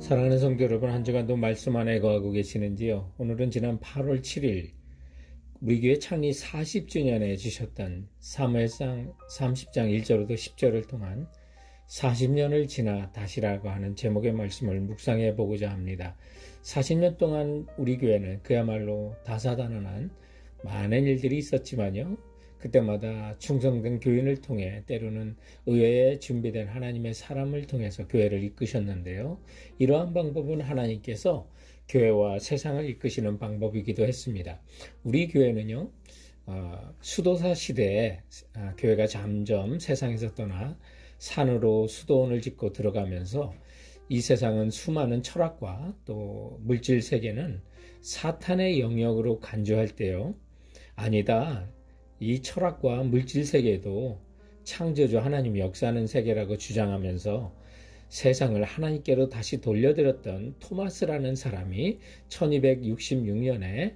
사랑하는 성도 여러분, 한 주간도 말씀 안에 거하고 계시는지요? 오늘은 지난 8월 7일 우리 교회 창립 40주년에 주셨던 사무엘상 30장 1절부터 10절을 통한 40년을 지나 다시라고 하는 제목의 말씀을 묵상해 보고자 합니다. 40년 동안 우리 교회는 그야말로 다사다난한 많은 일들이 있었지만요, 그때마다 충성된 교인을 통해 때로는 의회에 준비된 하나님의 사람을 통해서 교회를 이끄셨는데요. 이러한 방법은 하나님께서 교회와 세상을 이끄시는 방법이기도 했습니다. 우리 교회는요, 수도사 시대에 교회가 점점 세상에서 떠나 산으로 수도원을 짓고 들어가면서 이 세상은 수많은 철학과 또 물질 세계는 사탄의 영역으로 간주할 때요, 아니다, 이 철학과 물질 세계도 창조주 하나님 역사하는 세계라고 주장하면서 세상을 하나님께로 다시 돌려드렸던 토마스라는 사람이 1266년에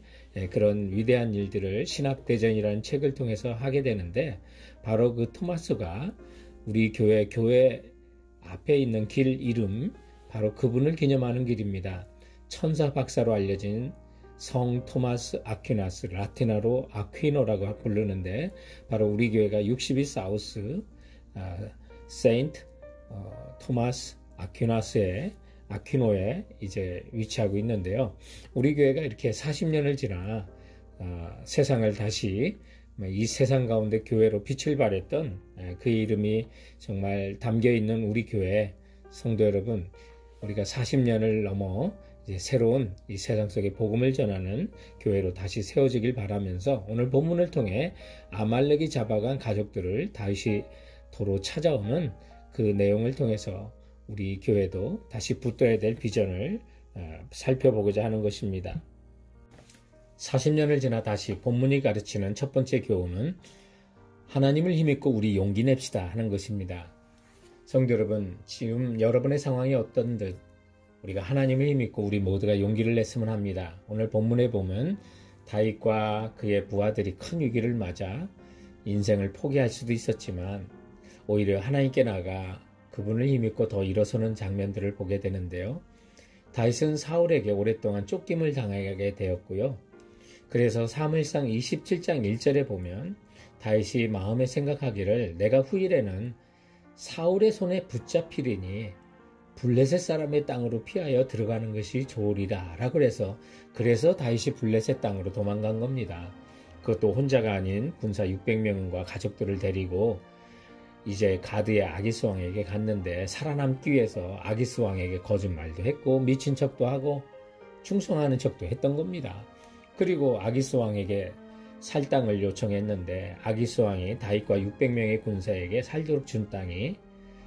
그런 위대한 일들을 신학대전이라는 책을 통해서 하게 되는데, 바로 그 토마스가 우리 교회 앞에 있는 길 이름, 바로 그분을 기념하는 길입니다. 천사 박사로 알려진 성 토마스 아퀴나스, 라틴어로 아퀴노라고 부르는데, 바로 우리 교회가 62 사우스 세인트 토마스 아퀴노에 이제 위치하고 있는데요. 우리 교회가 이렇게 40년을 지나 세상을 다시 이 세상 가운데 교회로 빛을 발했던 그 이름이 정말 담겨 있는 우리 교회 성도 여러분, 우리가 40년을 넘어 이제 새로운 이 세상 속에 복음을 전하는 교회로 다시 세워지길 바라면서, 오늘 본문을 통해 아말렉이 잡아간 가족들을 다시 도로 찾아오는 그 내용을 통해서 우리 교회도 다시 붙어야 될 비전을 살펴보고자 하는 것입니다. 40년을 지나 다시 본문이 가르치는 첫 번째 교훈은 하나님을 힘입고 우리 용기 냅시다 하는 것입니다. 성도 여러분, 지금 여러분의 상황이 어떤 듯 우리가 하나님을 힘입고 우리 모두가 용기를 냈으면 합니다. 오늘 본문에 보면 다윗과 그의 부하들이 큰 위기를 맞아 인생을 포기할 수도 있었지만 오히려 하나님께 나가 그분을 힘입고 더 일어서는 장면들을 보게 되는데요. 다윗은 사울에게 오랫동안 쫓김을 당하게 되었고요. 그래서 사무엘상 27장 1절에 보면 다윗이 마음에 생각하기를 내가 후일에는 사울의 손에 붙잡히리니 블레셋 사람의 땅으로 피하여 들어가는 것이 좋으리라 라고 해서, 그래서 다윗이 블레셋 땅으로 도망간 겁니다. 그것도 혼자가 아닌 군사 600명과 가족들을 데리고 이제 가드의 아기스 왕에게 갔는데, 살아남기 위해서 아기스 왕에게 거짓말도 했고 미친 척도 하고 충성하는 척도 했던 겁니다. 그리고 아기스 왕에게 살 땅을 요청했는데 아기스 왕이 다윗과 600명의 군사에게 살도록 준 땅이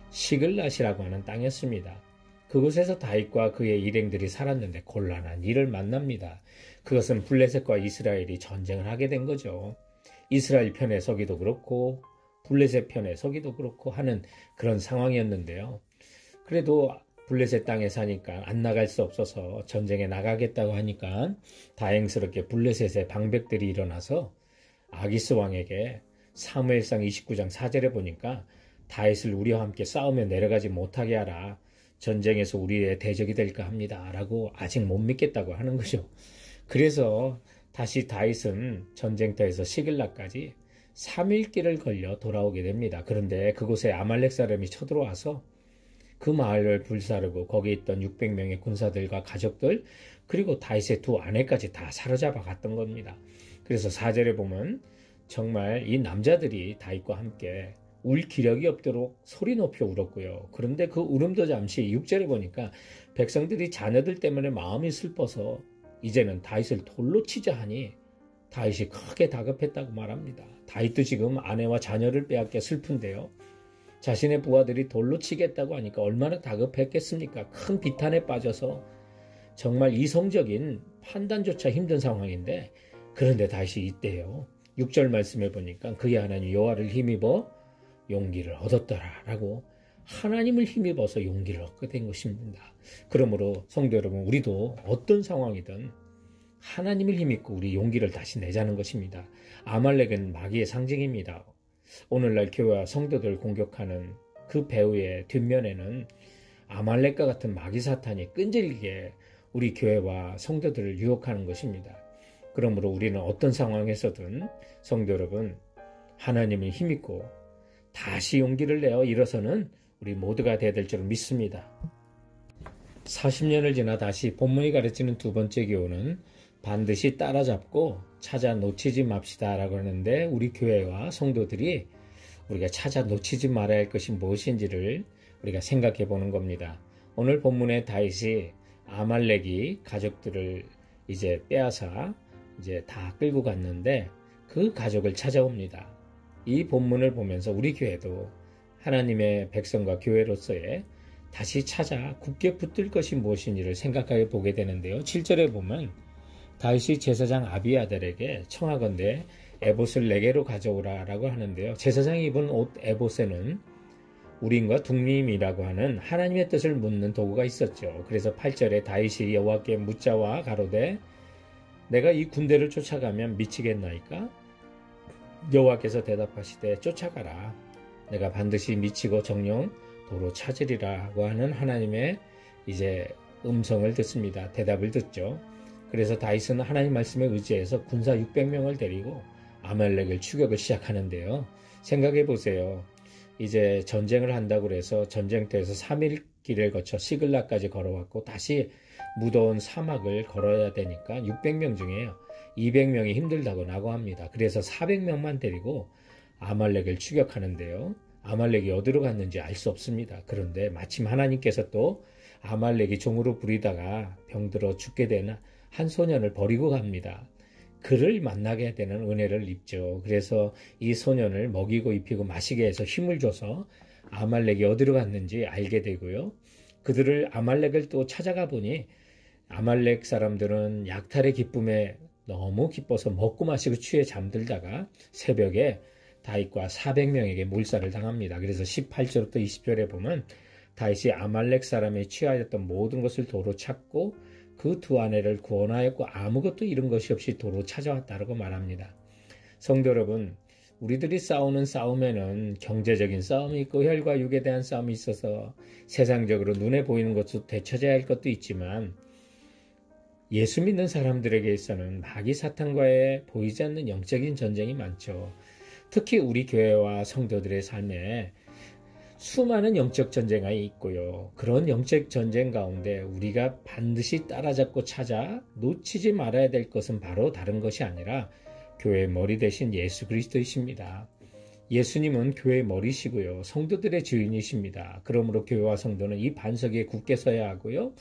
시글랏이라고 하는 땅이었습니다. 그곳에서 다윗과 그의 일행들이 살았는데 곤란한 일을 만납니다. 그것은 블레셋과 이스라엘이 전쟁을 하게 된 거죠. 이스라엘 편에 서기도 그렇고 블레셋 편에 서기도 그렇고 하는 그런 상황이었는데요. 그래도 블레셋 땅에 사니까 안 나갈 수 없어서 전쟁에 나가겠다고 하니까 다행스럽게 블레셋의 방백들이 일어나서 아기스 왕에게 사무엘상 29장 4절에 보니까 다윗을 우리와 함께 싸우며 내려가지 못하게 하라, 전쟁에서 우리의 대적이 될까 합니다 라고 아직 못 믿겠다고 하는 거죠. 그래서 다시 다윗은 전쟁터에서 시글락까지 3일 길을 걸려 돌아오게 됩니다. 그런데 그곳에 아말렉 사람이 쳐들어와서 그 마을을 불사르고 거기에 있던 600명의 군사들과 가족들, 그리고 다윗의 두 아내까지 다 사로잡아 갔던 겁니다. 그래서 4절에 보면 정말 이 남자들이 다윗과 함께 울 기력이 없도록 소리 높여 울었고요. 그런데 그 울음도 잠시 6절에 보니까 백성들이 자녀들 때문에 마음이 슬퍼서 이제는 다윗을 돌로 치자 하니 다윗이 크게 다급했다고 말합니다. 다윗도 지금 아내와 자녀를 빼앗겨 슬픈데요, 자신의 부하들이 돌로 치겠다고 하니까 얼마나 다급했겠습니까? 큰 비탄에 빠져서 정말 이성적인 판단조차 힘든 상황인데, 그런데 다윗이 이때요 6절 말씀해 보니까 그의 하나님 여호와를 힘입어 용기를 얻었더라 라고, 하나님을 힘입어서 용기를 얻게 된 것입니다. 그러므로 성도 여러분, 우리도 어떤 상황이든 하나님을 힘입고 우리 용기를 다시 내자는 것입니다. 아말렉은 마귀의 상징입니다. 오늘날 교회와 성도들 공격하는 그 배후의 뒷면에는 아말렉과 같은 마귀 사탄이 끈질기게 우리 교회와 성도들을 유혹하는 것입니다. 그러므로 우리는 어떤 상황에서든 성도 여러분, 하나님을 힘입고 다시 용기를 내어 일어서는 우리 모두가 되어야 될 줄 믿습니다. 40년을 지나 다시 본문이 가르치는 두 번째 교훈은 반드시 따라잡고 찾아 놓치지 맙시다 라고 하는데, 우리 교회와 성도들이 우리가 찾아 놓치지 말아야 할 것이 무엇인지를 우리가 생각해 보는 겁니다. 오늘 본문의 다윗이 아말렉이 가족들을 이제 빼앗아 이제 다 끌고 갔는데 그 가족을 찾아옵니다. 이 본문을 보면서 우리 교회도 하나님의 백성과 교회로서의 다시 찾아 굳게 붙들 것이 무엇인지를 생각해 보게 되는데요. 7절에 보면 다윗이 제사장 아비아달에게 청하건대 에봇을 내게로 가져오라 라고 하는데요. 제사장이 입은 옷 에봇에는 우림과 둠밈이라고 하는 하나님의 뜻을 묻는 도구가 있었죠. 그래서 8절에 다윗이 여호와께 묻자와 가로되 내가 이 군대를 쫓아가면 미치겠나이까? 여호와께서 대답하시되 쫓아가라. 내가 반드시 미치고 정령 도로 찾으리라고 하는 하나님의 이제 음성을 듣습니다. 대답을 듣죠. 그래서 다윗은 하나님 말씀에 의지해서 군사 600명을 데리고 아말렉을 추격을 시작하는데요. 생각해 보세요. 이제 전쟁을 한다고 해서 전쟁터에서 3일 길을 거쳐 시글락까지 걸어왔고 다시 무더운 사막을 걸어야 되니까 600명 중에 200명이 힘들다고 합니다. 그래서 400명만 데리고 아말렉을 추격하는데요. 아말렉이 어디로 갔는지 알 수 없습니다. 그런데 마침 하나님께서 또 아말렉이 종으로 부리다가 병들어 죽게 된 한 소년을 버리고 갑니다. 그를 만나게 되는 은혜를 입죠. 그래서 이 소년을 먹이고 입히고 마시게 해서 힘을 줘서 아말렉이 어디로 갔는지 알게 되고요. 그들을 아말렉을 또 찾아가 보니 아말렉 사람들은 약탈의 기쁨에 너무 기뻐서 먹고 마시고 취해 잠들다가 새벽에 다윗과 400명에게 몰살을 당합니다. 그래서 18절부터 20절에 보면 다윗이 아말렉 사람에 취하였던 모든 것을 도로 찾고 그 두 아내를 구원하였고 아무것도 잃은 것이 없이 도로 찾아왔다고 말합니다. 성도 여러분, 우리들이 싸우는 싸움에는 경제적인 싸움이 있고 혈과 육에 대한 싸움이 있어서 세상적으로 눈에 보이는 것도 되찾아야 할 것도 있지만 예수 믿는 사람들에게 있어서는 마귀 사탄과의 보이지 않는 영적인 전쟁이 많죠. 특히 우리 교회와 성도들의 삶에 수많은 영적 전쟁이 있고요. 그런 영적 전쟁 가운데 우리가 반드시 따라잡고 찾아 놓치지 말아야 될 것은 바로 다른 것이 아니라 교회의 머리 대신 예수 그리스도이십니다. 예수님은 교회의 머리시고요. 성도들의 주인이십니다. 그러므로 교회와 성도는 이 반석 위에 굳게 서야 하고요.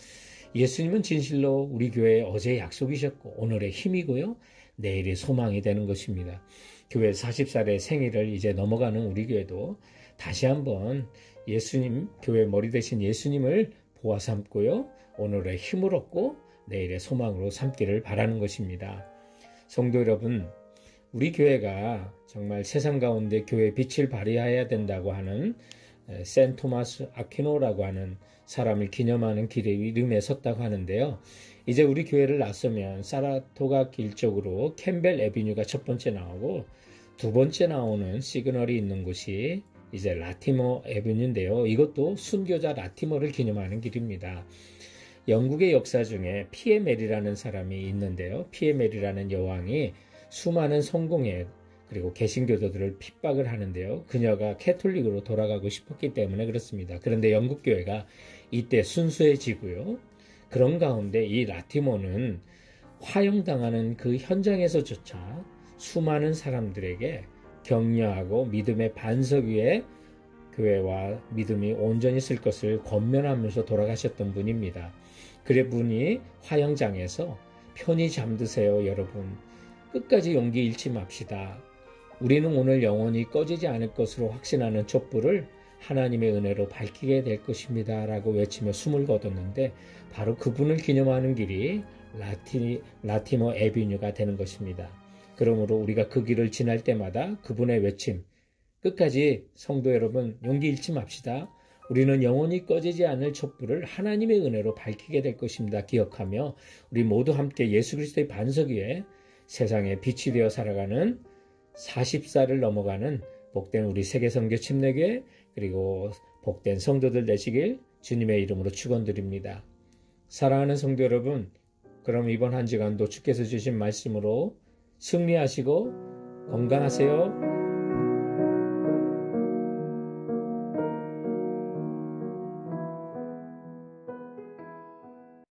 예수님은 진실로 우리 교회의 어제의 약속이셨고 오늘의 힘이고요. 내일의 소망이 되는 것입니다. 교회 40살의 생일을 이제 넘어가는 우리 교회도 다시 한번 예수님, 교회 머리 대신 예수님을 보아 삼고요. 오늘의 힘을 얻고 내일의 소망으로 삼기를 바라는 것입니다. 성도 여러분, 우리 교회가 정말 세상 가운데 교회의 빛을 발휘해야 된다고 하는 샌 토마스 아퀴노라고 하는 사람을 기념하는 길의 이름에 섰다고 하는데요. 이제 우리 교회를 나서면 사라토가 길 쪽으로 캠벨 애비뉴가 첫 번째 나오고 두 번째 나오는 시그널이 있는 곳이 이제 라티머 애비뉴인데요. 이것도 순교자 라티머를 기념하는 길입니다. 영국의 역사 중에 피에 메리라는 사람이 있는데요. 피에 메리라는 여왕이 수많은 성공회 그리고 개신교도들을 핍박을 하는데요. 그녀가 캐톨릭으로 돌아가고 싶었기 때문에 그렇습니다. 그런데 영국 교회가 이때 순수해지고요. 그런 가운데 이 라티머는 화형당하는 그 현장에서조차 수많은 사람들에게 격려하고 믿음의 반석 위에 교회와 믿음이 온전히 쓸 것을 권면하면서 돌아가셨던 분입니다. 그래 분이 화형장에서 편히 잠드세요, 여러분. 끝까지 용기 잃지 맙시다. 우리는 오늘 영원히 꺼지지 않을 것으로 확신하는 촛불을 하나님의 은혜로 밝히게 될 것입니다. 라고 외치며 숨을 거뒀는데 바로 그분을 기념하는 길이 라티머 애비뉴가 되는 것입니다. 그러므로 우리가 그 길을 지날 때마다 그분의 외침, 끝까지 성도 여러분 용기 잃지 맙시다. 우리는 영원히 꺼지지 않을 촛불을 하나님의 은혜로 밝히게 될 것입니다. 기억하며 우리 모두 함께 예수 그리스도의 반석 위에 세상에 빛이 되어 살아가는 40살을 넘어가는 복된 우리 세계선교 침례교회 그리고 복된 성도들 되시길 주님의 이름으로 축원드립니다. 사랑하는 성도 여러분, 그럼 이번 한 주간도 주께서 주신 말씀으로 승리하시고 건강하세요.